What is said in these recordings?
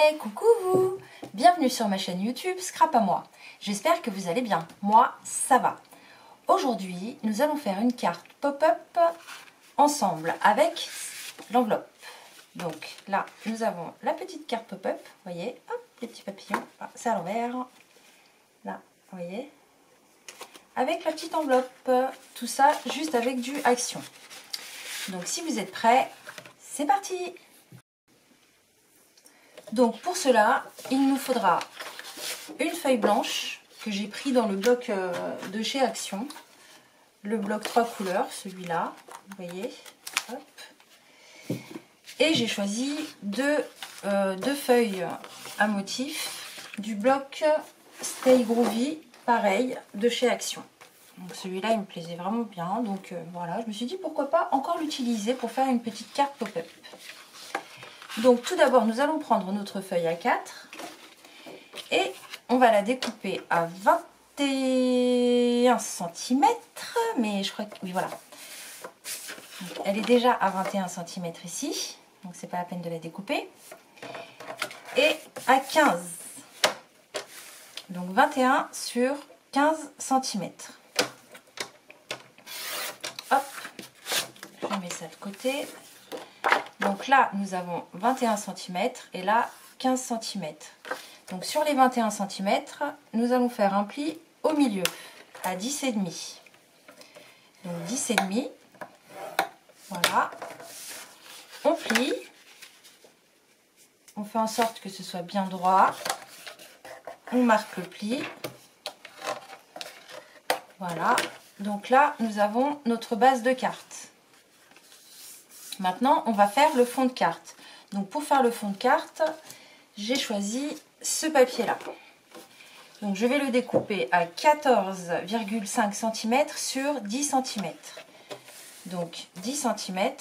Hey, coucou vous! Bienvenue sur ma chaîne YouTube Scrap à moi. J'espère que vous allez bien. Moi, ça va. Aujourd'hui, nous allons faire une carte pop-up ensemble avec l'enveloppe. Donc là, nous avons la petite carte pop-up. Vous voyez, hop, les petits papillons. Ah, c'est à l'envers. Là, vous voyez. Avec la petite enveloppe. Tout ça juste avec du Action. Donc si vous êtes prêts, c'est parti! Donc pour cela, il nous faudra une feuille blanche que j'ai pris dans le bloc de chez Action. Le bloc 3 couleurs, celui-là, vous voyez. Hop. Et j'ai choisi deux feuilles à motif du bloc Stay Groovy, pareil, de chez Action. Donc celui-là, il me plaisait vraiment bien. Donc voilà, je me suis dit pourquoi pas encore l'utiliser pour faire une petite carte pop-up. Donc tout d'abord, nous allons prendre notre feuille A4 et on va la découper à 21 cm, mais je crois que oui, voilà. Donc, elle est déjà à 21 cm ici, donc c'est pas la peine de la découper. Et à 15, donc 21 sur 15 cm. Hop, je mets ça de côté. Donc là, nous avons 21 cm et là, 15 cm. Donc sur les 21 cm, nous allons faire un pli au milieu, à 10,5. Donc 10,5. Voilà. On plie. On fait en sorte que ce soit bien droit. On marque le pli. Voilà. Donc là, nous avons notre base de carte. Maintenant, on va faire le fond de carte. Donc pour faire le fond de carte, j'ai choisi ce papier-là. Donc je vais le découper à 14,5 cm sur 10 cm. Donc 10 cm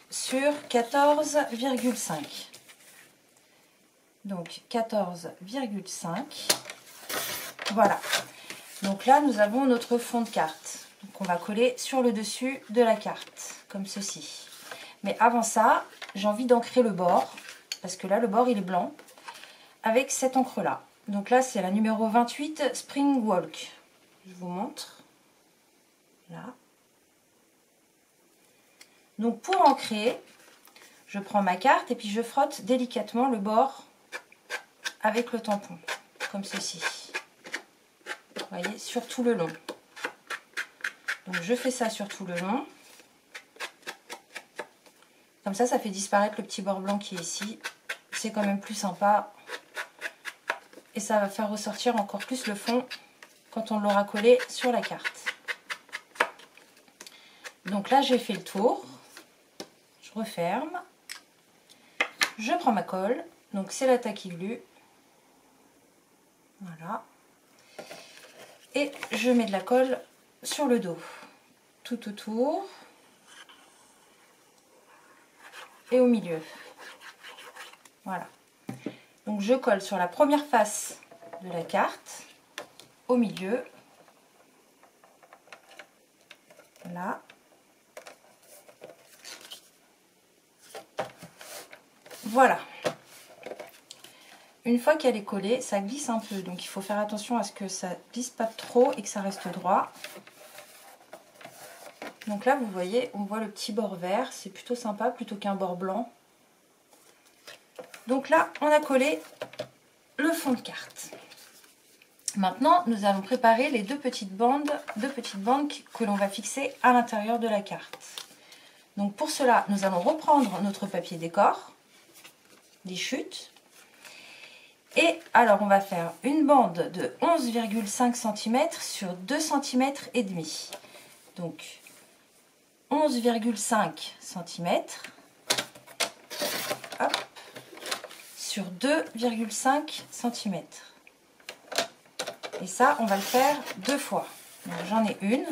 sur 14,5. Donc 14,5. Voilà. Donc là, nous avons notre fond de carte. Donc on va coller sur le dessus de la carte, comme ceci. Mais avant ça, j'ai envie d'ancrer le bord, parce que là, le bord, il est blanc, avec cette encre-là. Donc là, c'est la numéro 28, Spring Walk. Je vous montre. Là. Donc pour ancrer, je prends ma carte et puis je frotte délicatement le bord avec le tampon, comme ceci. Vous voyez, sur tout le long. Donc je fais ça sur tout le long. Comme ça, ça fait disparaître le petit bord blanc qui est ici. C'est quand même plus sympa. Et ça va faire ressortir encore plus le fond quand on l'aura collé sur la carte. Donc là, j'ai fait le tour. Je referme. Je prends ma colle. Donc c'est la Tacky Glue. Voilà. Et je mets de la colle sur le dos, tout autour et au milieu. Voilà. Donc je colle sur la première face de la carte, au milieu, là. Voilà. Une fois qu'elle est collée, ça glisse un peu, donc il faut faire attention à ce que ça glisse pas trop et que ça reste droit. Donc là, vous voyez, on voit le petit bord vert, c'est plutôt sympa, plutôt qu'un bord blanc. Donc là, on a collé le fond de carte. Maintenant, nous allons préparer les deux petites bandes que l'on va fixer à l'intérieur de la carte. Donc pour cela, nous allons reprendre notre papier décor, des chutes. Et alors, on va faire une bande de 11,5 cm sur 2 cm et demi. Donc 11,5 cm sur 2,5 cm. Et ça, on va le faire deux fois. J'en ai une.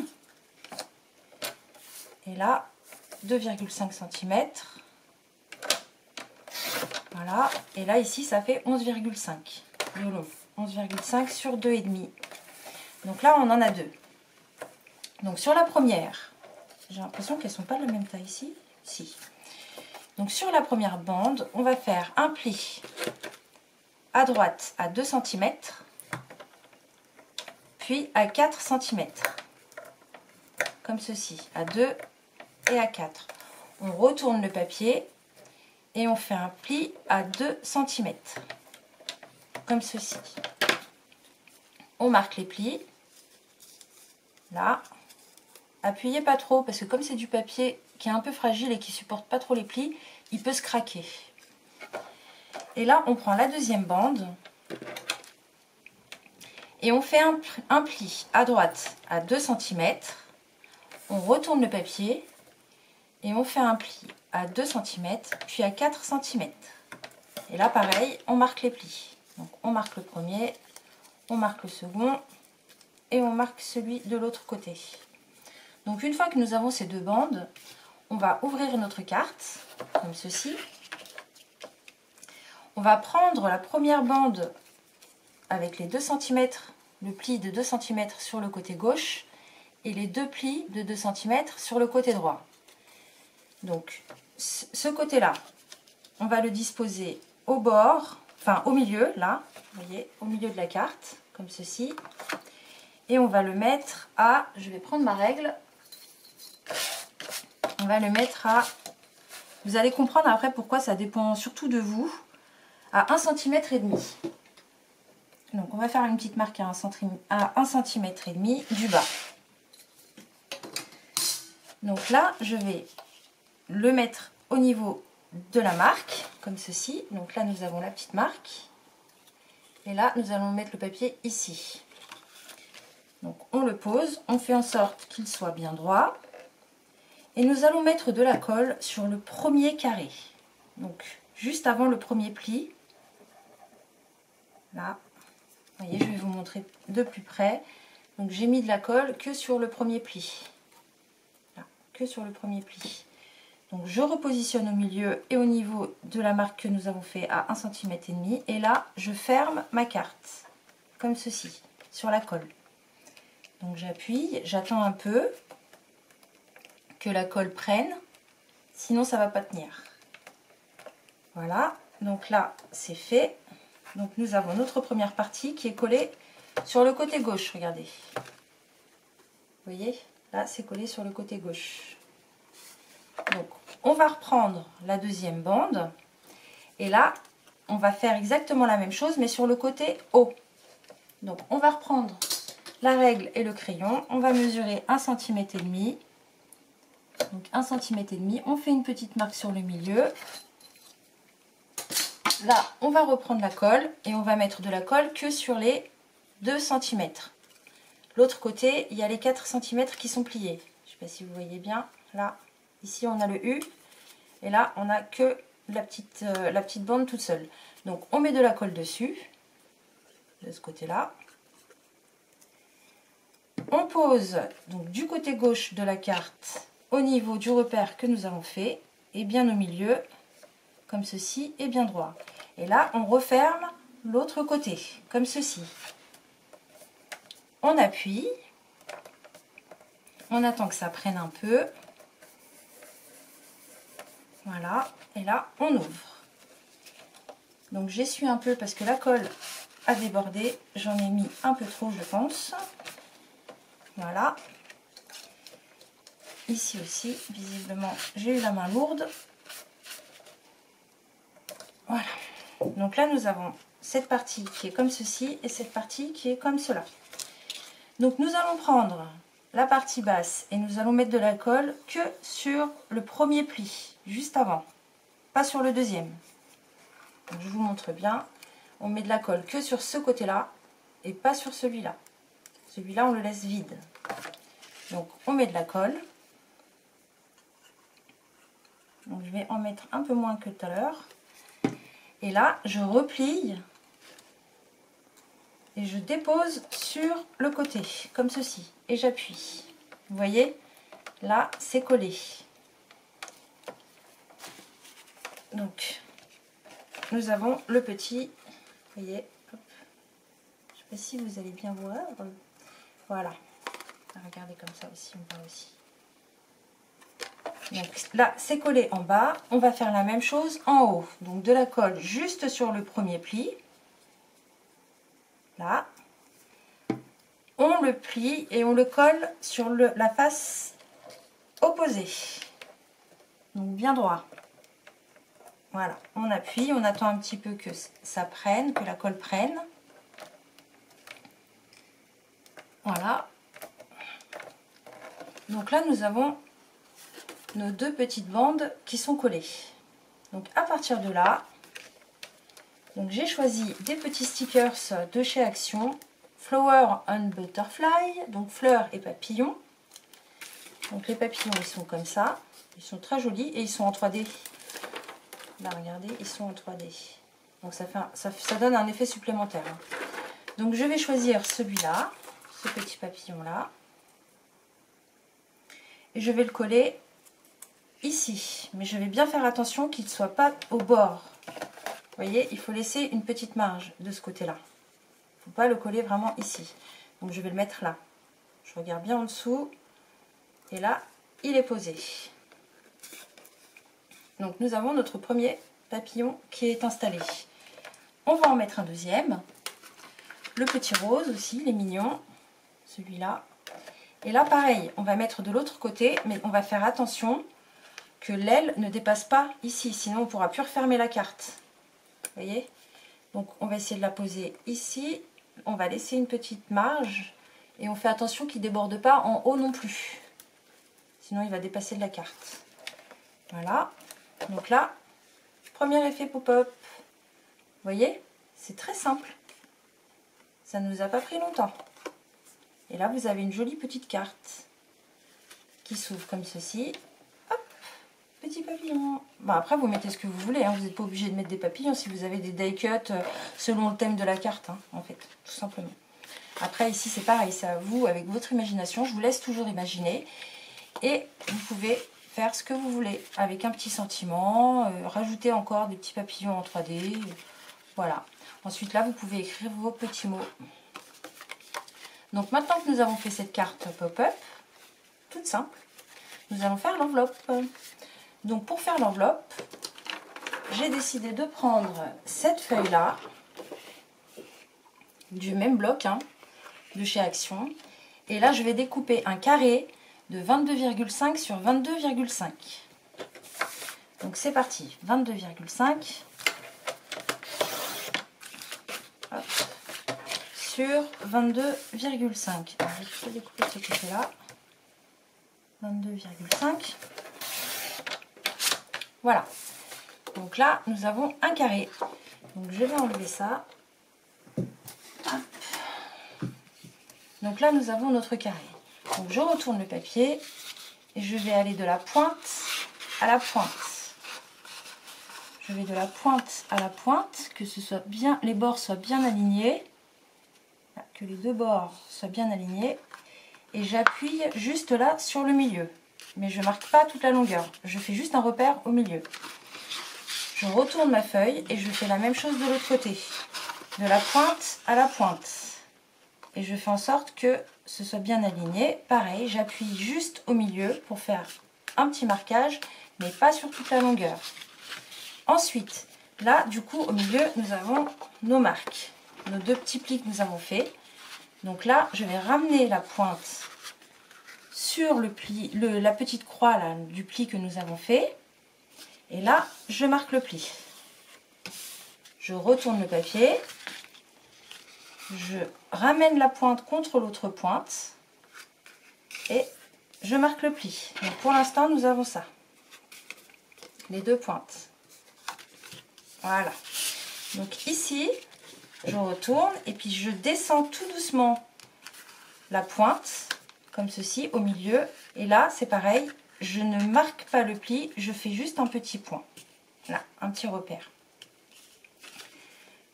Et là, 2,5 cm. Voilà. Et là, ici, ça fait 11,5 de long. 11,5 sur 2,5. Donc là, on en a deux. Donc sur la première, j'ai l'impression qu'elles ne sont pas de la même taille ici. Si. Donc sur la première bande, on va faire un pli à droite à 2 cm, puis à 4 cm, comme ceci, à 2 et à 4. On retourne le papier et on fait un pli à 2 cm, comme ceci. On marque les plis, là. Appuyez pas trop parce que comme c'est du papier qui est un peu fragile et qui supporte pas trop les plis, il peut se craquer. Et là, on prend la deuxième bande et on fait un pli à droite à 2 cm. On retourne le papier et on fait un pli à 2 cm, puis à 4 cm. Et là, pareil, on marque les plis. Donc, on marque le premier, on marque le second et on marque celui de l'autre côté. Donc, une fois que nous avons ces deux bandes, on va ouvrir notre carte, comme ceci. On va prendre la première bande avec les 2 cm, le pli de 2 cm sur le côté gauche et les deux plis de 2 cm sur le côté droit. Donc, ce côté-là, on va le disposer au bord, enfin au milieu, là, vous voyez, au milieu de la carte, comme ceci. Et on va le mettre à, je vais prendre ma règle, on va le mettre à, vous allez comprendre après pourquoi ça dépend surtout de vous, à 1,5 cm. Donc on va faire une petite marque à 1,5 cm du bas. Donc là, je vais le mettre au niveau de la marque, comme ceci. Donc là, nous avons la petite marque. Et là, nous allons mettre le papier ici. Donc on le pose, on fait en sorte qu'il soit bien droit. Et nous allons mettre de la colle sur le premier carré. Donc juste avant le premier pli. Là, vous voyez, je vais vous montrer de plus près. Donc j'ai mis de la colle que sur le premier pli. Là, que sur le premier pli. Donc je repositionne au milieu et au niveau de la marque que nous avons fait à 1,5 cm. Et là, je ferme ma carte, comme ceci, sur la colle. Donc j'appuie, j'attends un peu que la colle prenne, sinon ça ne va pas tenir. Voilà, donc là c'est fait. Donc nous avons notre première partie qui est collée sur le côté gauche, regardez. Vous voyez, là c'est collé sur le côté gauche. Donc on va reprendre la deuxième bande et là on va faire exactement la même chose mais sur le côté haut. Donc on va reprendre la règle et le crayon, on va mesurer 1,5 cm. Donc 1,5 cm, on fait une petite marque sur le milieu. Là, on va reprendre la colle et on va mettre de la colle que sur les 2 cm. L'autre côté, il y a les 4 cm qui sont pliés. Je ne sais pas si vous voyez bien. Là, ici, on a le U. Et là, on n'a que la petite bande toute seule. Donc, on met de la colle dessus, de ce côté-là. On pose donc du côté gauche de la carte au niveau du repère que nous avons fait et bien au milieu, comme ceci, et bien droit. Et là, on referme l'autre côté, comme ceci. On appuie, on attend que ça prenne un peu. Voilà, et là, on ouvre. Donc j'essuie un peu parce que la colle a débordé. J'en ai mis un peu trop, je pense. Voilà. Ici aussi, visiblement, j'ai eu la main lourde. Voilà. Donc là, nous avons cette partie qui est comme ceci et cette partie qui est comme cela. Donc nous allons prendre la partie basse et nous allons mettre de la colle que sur le premier pli, juste avant, pas sur le deuxième. Donc je vous montre bien. On met de la colle que sur ce côté-là et pas sur celui-là. Celui-là, on le laisse vide. Donc on met de la colle. Donc je vais en mettre un peu moins que tout à l'heure. Et là, je replie et je dépose sur le côté, comme ceci. Et j'appuie. Vous voyez, là, c'est collé. Donc, nous avons le petit, vous voyez, hop. Je ne sais pas si vous allez bien voir. Voilà. Regardez comme ça aussi, on voit aussi. Donc là, c'est collé en bas. On va faire la même chose en haut. Donc de la colle juste sur le premier pli. Là. On le plie et on le colle sur la face opposée. Donc bien droit. Voilà, on appuie, on attend un petit peu que ça prenne, que la colle prenne. Voilà. Donc là, nous avons nos deux petites bandes qui sont collées. Donc à partir de là, j'ai choisi des petits stickers de chez Action, Flower and Butterfly, donc fleurs et papillons. Donc les papillons, ils sont comme ça, ils sont très jolis et ils sont en 3D. Là, regardez, ils sont en 3D. Donc ça donne un effet supplémentaire. Donc je vais choisir celui-là, ce petit papillon-là. Et je vais le coller ici. Mais je vais bien faire attention qu'il ne soit pas au bord. Vous voyez, il faut laisser une petite marge de ce côté-là. Il ne faut pas le coller vraiment ici. Donc je vais le mettre là. Je regarde bien en dessous. Et là, il est posé. Donc nous avons notre premier papillon qui est installé. On va en mettre un deuxième. Le petit rose aussi, il est mignon. Celui-là. Et là pareil, on va mettre de l'autre côté, mais on va faire attention que l'aile ne dépasse pas ici. Sinon on ne pourra plus refermer la carte. Vous voyez? Donc on va essayer de la poser ici. On va laisser une petite marge. Et on fait attention qu'il ne déborde pas en haut non plus. Sinon il va dépasser de la carte. Voilà. Donc là, premier effet pop-up. Vous voyez, c'est très simple. Ça ne nous a pas pris longtemps. Et là, vous avez une jolie petite carte qui s'ouvre comme ceci. Hop, petit papillon. Bon, après, vous mettez ce que vous voulez. Hein. Vous n'êtes pas obligé de mettre des papillons si vous avez des die cuts selon le thème de la carte, hein, en fait, tout simplement. Après, ici, c'est pareil. C'est à vous, avec votre imagination. Je vous laisse toujours imaginer. Et vous pouvez faire ce que vous voulez avec un petit sentiment, rajouter encore des petits papillons en 3D, voilà. Ensuite là vous pouvez écrire vos petits mots. Donc maintenant que nous avons fait cette carte pop-up, toute simple, nous allons faire l'enveloppe. Donc pour faire l'enveloppe, j'ai décidé de prendre cette feuille là, du même bloc hein, de chez Action, et là je vais découper un carré de 22,5 sur 22,5. Donc c'est parti, 22,5 sur 22,5. Alors je vais découper ce côté-là. 22,5. Voilà. Donc là, nous avons un carré. Donc je vais enlever ça. Hop. Donc là, nous avons notre carré. Donc je retourne le papier et je vais aller de la pointe à la pointe. Je vais de la pointe à la pointe, que ce soit bien, les bords soient bien alignés, que les deux bords soient bien alignés, et j'appuie juste là sur le milieu. Mais je ne marque pas toute la longueur, je fais juste un repère au milieu. Je retourne ma feuille et je fais la même chose de l'autre côté, de la pointe à la pointe. Et je fais en sorte que ce soit bien aligné. Pareil, j'appuie juste au milieu pour faire un petit marquage, mais pas sur toute la longueur. Ensuite, là, du coup, au milieu, nous avons nos marques, nos deux petits plis que nous avons fait. Donc là, je vais ramener la pointe sur le pli, la petite croix là, du pli que nous avons fait. Et là, je marque le pli. Je retourne le papier. Je ramène la pointe contre l'autre pointe et je marque le pli. Donc pour l'instant, nous avons ça. Les deux pointes. Voilà. Donc ici, je retourne et puis je descends tout doucement la pointe, comme ceci, au milieu. Et là, c'est pareil, je ne marque pas le pli, je fais juste un petit point. Là, un petit repère.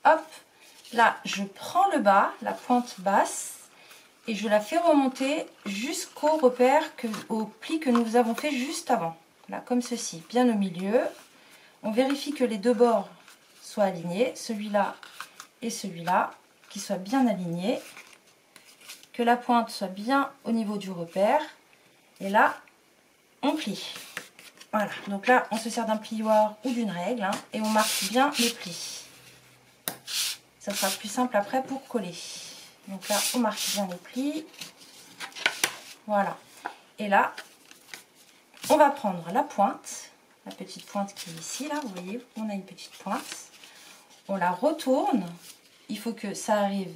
Hop. Là, je prends le bas, la pointe basse, et je la fais remonter jusqu'au repère, au pli que nous avons fait juste avant. Là, comme ceci, bien au milieu. On vérifie que les deux bords soient alignés, celui-là et celui-là, qui soient bien alignés. Que la pointe soit bien au niveau du repère. Et là, on plie. Voilà, donc là, on se sert d'un plioir ou d'une règle, hein, et on marque bien les plis. Ça sera plus simple après pour coller. Donc là, on marque bien les plis. Voilà. Et là, on va prendre la pointe, la petite pointe qui est ici, là, vous voyez, on a une petite pointe. On la retourne. Il faut que ça arrive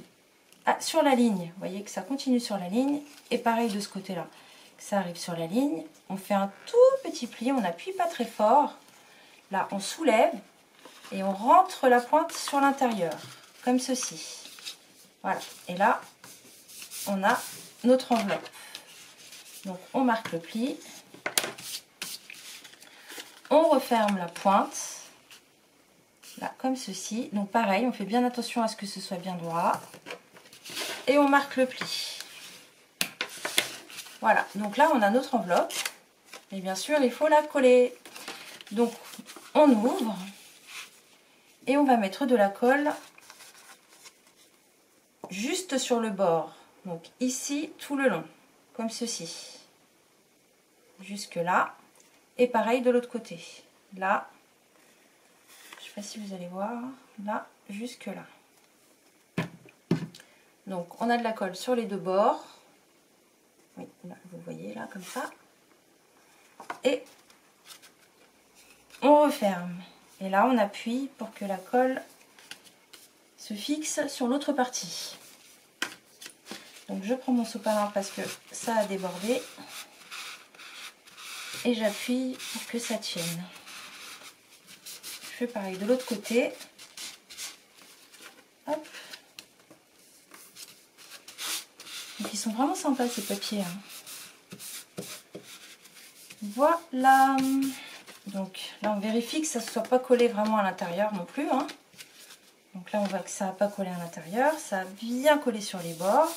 sur la ligne. Vous voyez que ça continue sur la ligne. Et pareil de ce côté-là. Ça arrive sur la ligne, on fait un tout petit pli, on n'appuie pas très fort. Là, on soulève et on rentre la pointe sur l'intérieur, comme ceci. Voilà, et là, on a notre enveloppe. Donc, on marque le pli. On referme la pointe, là, comme ceci. Donc, pareil, on fait bien attention à ce que ce soit bien droit. Et on marque le pli. Voilà, donc là on a notre enveloppe et bien sûr il faut la coller. Donc on ouvre et on va mettre de la colle juste sur le bord. Donc ici tout le long, comme ceci. Jusque là. Et pareil de l'autre côté. Là, je ne sais pas si vous allez voir, là jusque là. Donc on a de la colle sur les deux bords. Oui, là, vous voyez là, comme ça. Et on referme. Et là, on appuie pour que la colle se fixe sur l'autre partie. Donc, je prends mon sopalin parce que ça a débordé. Et j'appuie pour que ça tienne. Je fais pareil de l'autre côté. Hop. Donc, ils sont vraiment sympas ces papiers, hein. Voilà. Donc là on vérifie que ça ne soit pas collé vraiment à l'intérieur non plus, hein. Donc là on voit que ça n'a pas collé à l'intérieur, ça a bien collé sur les bords.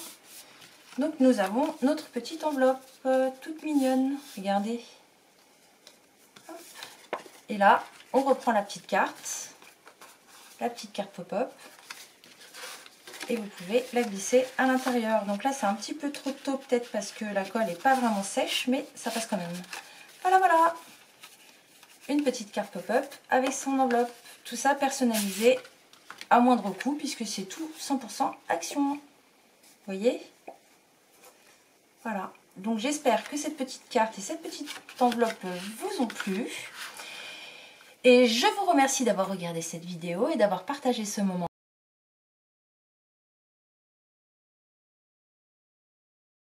Donc nous avons notre petite enveloppe toute mignonne, regardez. Hop. Et là on reprend la petite carte pop-up. Et vous pouvez la glisser à l'intérieur. Donc là c'est un petit peu trop tôt peut-être parce que la colle n'est pas vraiment sèche, mais ça passe quand même. Voilà, voilà. Une petite carte pop-up avec son enveloppe. Tout ça personnalisé à moindre coût puisque c'est tout 100% Action. Vous voyez? Voilà. Donc j'espère que cette petite carte et cette petite enveloppe vous ont plu. Et je vous remercie d'avoir regardé cette vidéo et d'avoir partagé ce moment